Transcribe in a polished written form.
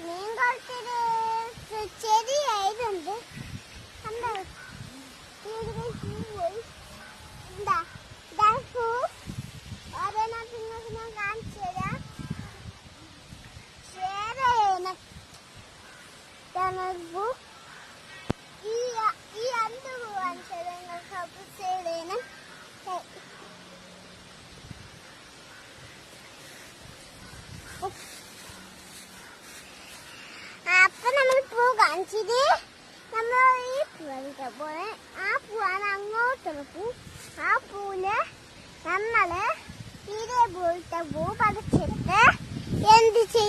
മീൻകുളത്തില് ചെടിയായിട്ടുണ്ട്. കണ്ടോ? എന്താ പൂ? ഓരോന്നൊക്കെ ഞാൻ കാണിച്ചു തരാം. പൂ ഈ അന്ത് പൂ കാണിച്ചു തരാം നിങ്ങൾക്ക്. അപ്പൊ നമ്മൾ പൂ കാണിച്ചത് നമ്മൾ ഈ പൂ പോലെ ആ പൂവാണ് അങ്ങോട്ടുള്ള പൂ. ആ പൂവില് നമ്മള് ഇതേപോലത്തെ പൂ പറിച്ചെടുത്ത് എന്ത് ചെയ്യും?